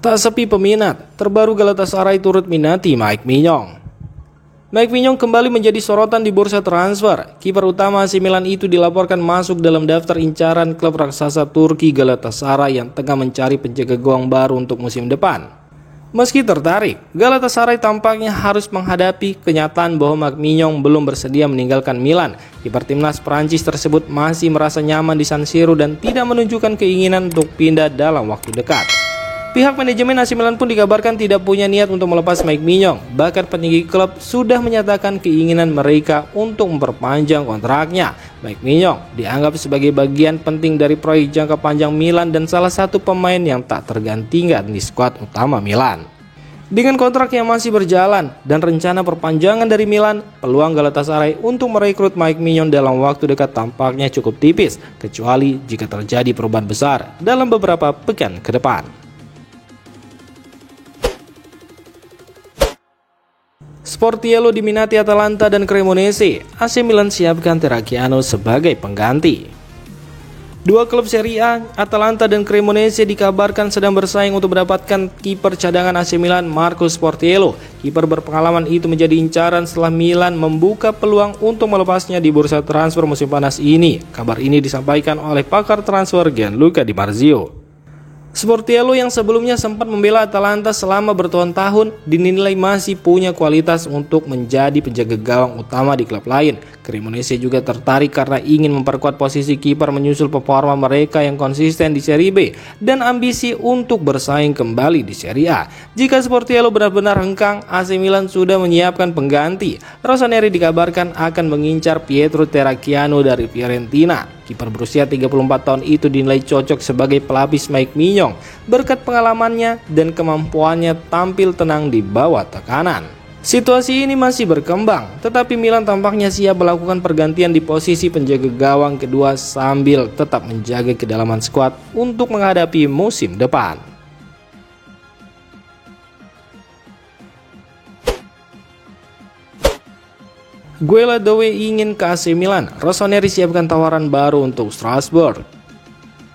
Tak sepi peminat, terbaru Galatasaray turut minati Mike Maignan. Mike Maignan kembali menjadi sorotan di bursa transfer. Kiper utama AC Milan itu dilaporkan masuk dalam daftar incaran klub raksasa Turki Galatasaray yang tengah mencari penjaga gawang baru untuk musim depan. Meski tertarik, Galatasaray tampaknya harus menghadapi kenyataan bahwa Mike Maignan belum bersedia meninggalkan Milan. Kiper timnas Prancis tersebut masih merasa nyaman di San Siro dan tidak menunjukkan keinginan untuk pindah dalam waktu dekat. Pihak manajemen AC Milan pun dikabarkan tidak punya niat untuk melepas Mike Maignan. Bahkan petinggi klub sudah menyatakan keinginan mereka untuk memperpanjang kontraknya. Mike Maignan dianggap sebagai bagian penting dari proyek jangka panjang Milan dan salah satu pemain yang tak tergantikan di skuad utama Milan. Dengan kontrak yang masih berjalan dan rencana perpanjangan dari Milan, peluang Galatasaray untuk merekrut Mike Maignan dalam waktu dekat tampaknya cukup tipis, kecuali jika terjadi perubahan besar dalam beberapa pekan ke depan. Sportiello diminati Atalanta dan Cremonese. AC Milan siapkan Terracchiano sebagai pengganti. Dua klub Serie A, Atalanta dan Cremonese, dikabarkan sedang bersaing untuk mendapatkan kiper cadangan AC Milan Marco Sportiello. Kiper berpengalaman itu menjadi incaran setelah Milan membuka peluang untuk melepasnya di bursa transfer musim panas ini. Kabar ini disampaikan oleh pakar transfer Gianluca Di Marzio. Sportiello yang sebelumnya sempat membela Atalanta selama bertahun-tahun dinilai masih punya kualitas untuk menjadi penjaga gawang utama di klub lain. Cremonese juga tertarik karena ingin memperkuat posisi kiper menyusul performa mereka yang konsisten di Serie B dan ambisi untuk bersaing kembali di Serie A. Jika Sportiello benar-benar hengkang, AC Milan sudah menyiapkan pengganti. Rossoneri dikabarkan akan mengincar Pietro Terracchiano dari Fiorentina. Kiper berusia 34 tahun itu dinilai cocok sebagai pelapis Mike Maignan berkat pengalamannya dan kemampuannya tampil tenang di bawah tekanan. Situasi ini masih berkembang, tetapi Milan tampaknya siap melakukan pergantian di posisi penjaga gawang kedua sambil tetap menjaga kedalaman skuad untuk menghadapi musim depan. Guelladoe ingin ke AC Milan. Rossoneri siapkan tawaran baru untuk Strasbourg.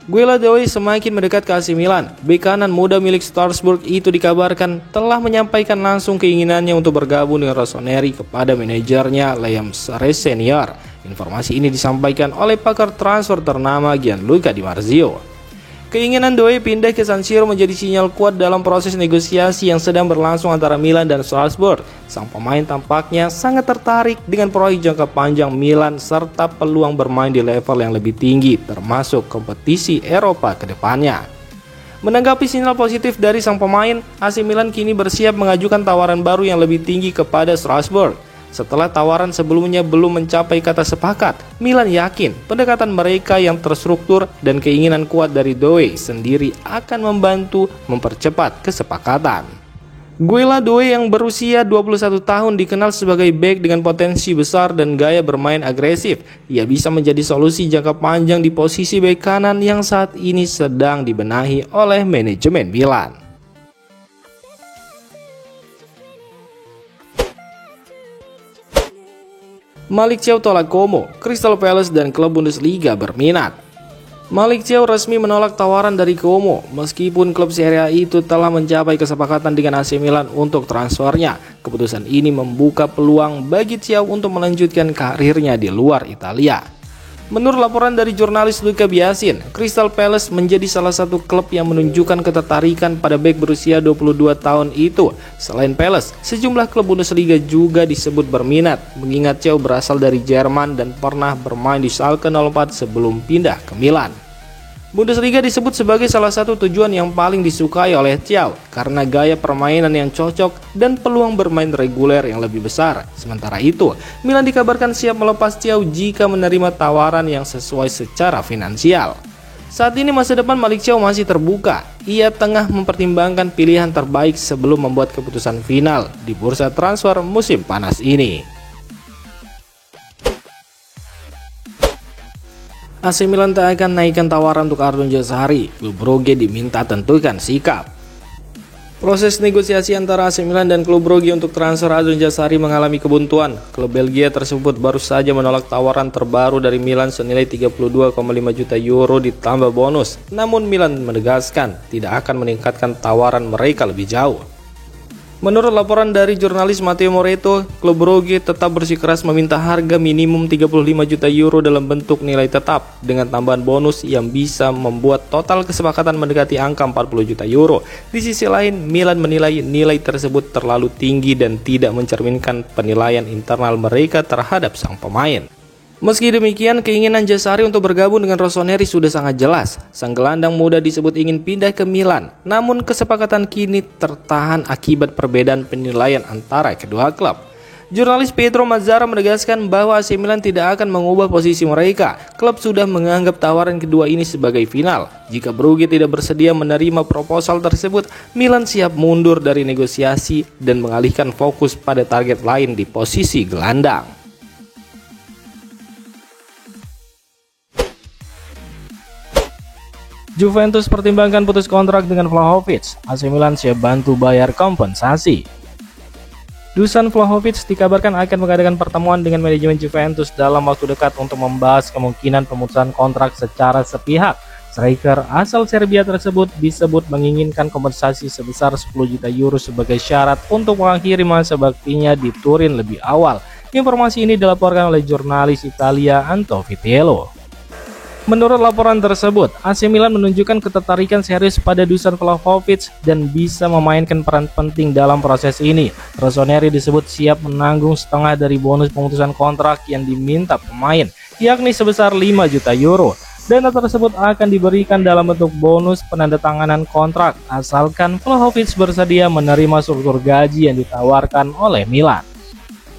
Guelladoe semakin mendekat ke AC Milan. Bek kanan muda milik Strasbourg itu dikabarkan telah menyampaikan langsung keinginannya untuk bergabung dengan Rossoneri kepada manajernya Liam Sarri Senior. Informasi ini disampaikan oleh pakar transfer ternama Gianluca Di Marzio. Keinginan Doe pindah ke San Siro menjadi sinyal kuat dalam proses negosiasi yang sedang berlangsung antara Milan dan Strasbourg. Sang pemain tampaknya sangat tertarik dengan proyek jangka panjang Milan serta peluang bermain di level yang lebih tinggi termasuk kompetisi Eropa ke depannya. Menanggapi sinyal positif dari sang pemain, AC Milan kini bersiap mengajukan tawaran baru yang lebih tinggi kepada Strasbourg. Setelah tawaran sebelumnya belum mencapai kata sepakat, Milan yakin pendekatan mereka yang terstruktur dan keinginan kuat dari Doe sendiri akan membantu mempercepat kesepakatan. Guelladoe yang berusia 21 tahun dikenal sebagai bek dengan potensi besar dan gaya bermain agresif. Ia bisa menjadi solusi jangka panjang di posisi bek kanan yang saat ini sedang dibenahi oleh manajemen Milan. Malick Thiaw tolak Como, Crystal Palace dan klub Bundesliga berminat. Malick Thiaw resmi menolak tawaran dari Como, meskipun klub Serie A itu telah mencapai kesepakatan dengan AC Milan untuk transfernya. Keputusan ini membuka peluang bagi Thiaw untuk melanjutkan karirnya di luar Italia. Menurut laporan dari jurnalis Luca Biasin, Crystal Palace menjadi salah satu klub yang menunjukkan ketertarikan pada bek berusia 22 tahun itu. Selain Palace, sejumlah klub Bundesliga juga disebut berminat, mengingat Thiaw berasal dari Jerman dan pernah bermain di Schalke 04 sebelum pindah ke Milan. Bundesliga disebut sebagai salah satu tujuan yang paling disukai oleh Thiaw karena gaya permainan yang cocok dan peluang bermain reguler yang lebih besar. Sementara itu, Milan dikabarkan siap melepas Thiaw jika menerima tawaran yang sesuai secara finansial. Saat ini masa depan Malick Thiaw masih terbuka. Ia tengah mempertimbangkan pilihan terbaik sebelum membuat keputusan final di bursa transfer musim panas ini. AC Milan tak akan naikkan tawaran untuk Ardon Jazari. Klub Brugge diminta tentukan sikap. Proses negosiasi antara AC Milan dan klub Brugge untuk transfer Adrian Jazari mengalami kebuntuan. Klub Belgia tersebut baru saja menolak tawaran terbaru dari Milan senilai 32,5 juta euro ditambah bonus. Namun Milan menegaskan tidak akan meningkatkan tawaran mereka lebih jauh. Menurut laporan dari jurnalis Matteo Moretto, klub Brugge tetap bersikeras meminta harga minimum 35 juta euro dalam bentuk nilai tetap dengan tambahan bonus yang bisa membuat total kesepakatan mendekati angka 40 juta euro. Di sisi lain, Milan menilai nilai tersebut terlalu tinggi dan tidak mencerminkan penilaian internal mereka terhadap sang pemain. Meski demikian, keinginan Jazari untuk bergabung dengan Rossoneri sudah sangat jelas. Sang gelandang muda disebut ingin pindah ke Milan, namun kesepakatan kini tertahan akibat perbedaan penilaian antara kedua klub. Jurnalis Pietro Mazzara menegaskan bahwa AC Milan tidak akan mengubah posisi mereka. Klub sudah menganggap tawaran kedua ini sebagai final. Jika Brugge tidak bersedia menerima proposal tersebut, Milan siap mundur dari negosiasi dan mengalihkan fokus pada target lain di posisi gelandang. Juventus pertimbangkan putus kontrak dengan Vlahovic. AC Milan siap bantu bayar kompensasi. Dusan Vlahovic dikabarkan akan mengadakan pertemuan dengan manajemen Juventus dalam waktu dekat untuk membahas kemungkinan pemutusan kontrak secara sepihak. Striker asal Serbia tersebut disebut menginginkan kompensasi sebesar 10 juta euro sebagai syarat untuk mengakhiri masa baktinya di Turin lebih awal. Informasi ini dilaporkan oleh jurnalis Italia Anto Vitello. Menurut laporan tersebut, AC Milan menunjukkan ketertarikan serius pada Dusan Vlahovic dan bisa memainkan peran penting dalam proses ini. Rossoneri disebut siap menanggung setengah dari bonus pemutusan kontrak yang diminta pemain, yakni sebesar 5 juta euro. Dana tersebut akan diberikan dalam bentuk bonus penandatanganan kontrak, asalkan Vlahovic bersedia menerima struktur gaji yang ditawarkan oleh Milan.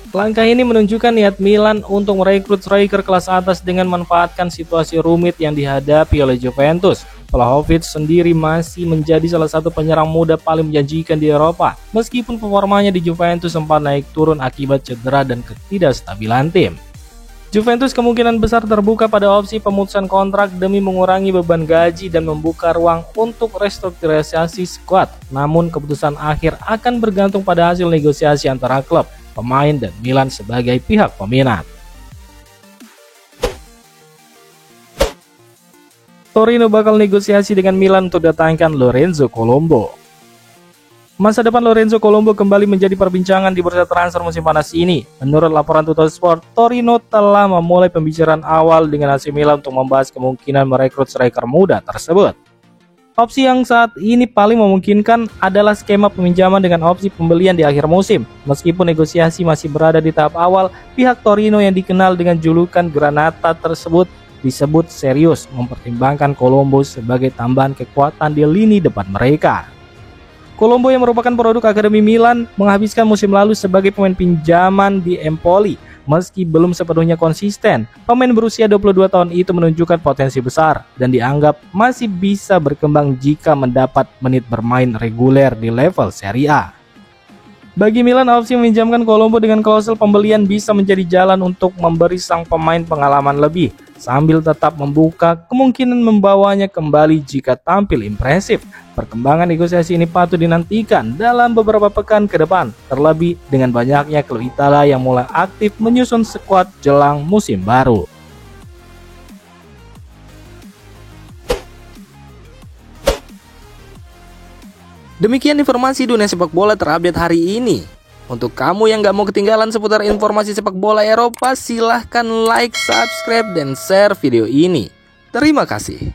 Langkah ini menunjukkan niat Milan untuk merekrut striker kelas atas dengan memanfaatkan situasi rumit yang dihadapi oleh Juventus. Vlahovic sendiri masih menjadi salah satu penyerang muda paling menjanjikan di Eropa, meskipun performanya di Juventus sempat naik turun akibat cedera dan ketidakstabilan tim. Juventus kemungkinan besar terbuka pada opsi pemutusan kontrak demi mengurangi beban gaji dan membuka ruang untuk restrukturisasi skuad. Namun keputusan akhir akan bergantung pada hasil negosiasi antara klub, pemain, dan Milan sebagai pihak peminat. Torino bakal negosiasi dengan Milan untuk datangkan Lorenzo Colombo. Masa depan Lorenzo Colombo kembali menjadi perbincangan di bursa transfer musim panas ini. Menurut laporan Tuttosport, Torino telah memulai pembicaraan awal dengan AC Milan untuk membahas kemungkinan merekrut striker muda tersebut. Opsi yang saat ini paling memungkinkan adalah skema peminjaman dengan opsi pembelian di akhir musim. Meskipun negosiasi masih berada di tahap awal, pihak Torino yang dikenal dengan julukan Granata tersebut disebut serius mempertimbangkan Colombo sebagai tambahan kekuatan di lini depan mereka. Colombo yang merupakan produk Akademi Milan menghabiskan musim lalu sebagai pemain pinjaman di Empoli. Meski belum sepenuhnya konsisten, pemain berusia 22 tahun itu menunjukkan potensi besar dan dianggap masih bisa berkembang jika mendapat menit bermain reguler di level Serie A. Bagi Milan, opsi meminjamkan Colombo dengan klausul pembelian bisa menjadi jalan untuk memberi sang pemain pengalaman lebih, sambil tetap membuka kemungkinan membawanya kembali jika tampil impresif. Perkembangan negosiasi ini patut dinantikan dalam beberapa pekan ke depan, terlebih dengan banyaknya klub Italia yang mulai aktif menyusun skuad jelang musim baru. Demikian informasi dunia sepak bola terupdate hari ini. Untuk kamu yang gak mau ketinggalan seputar informasi sepak bola Eropa, silahkan like, subscribe, dan share video ini. Terima kasih.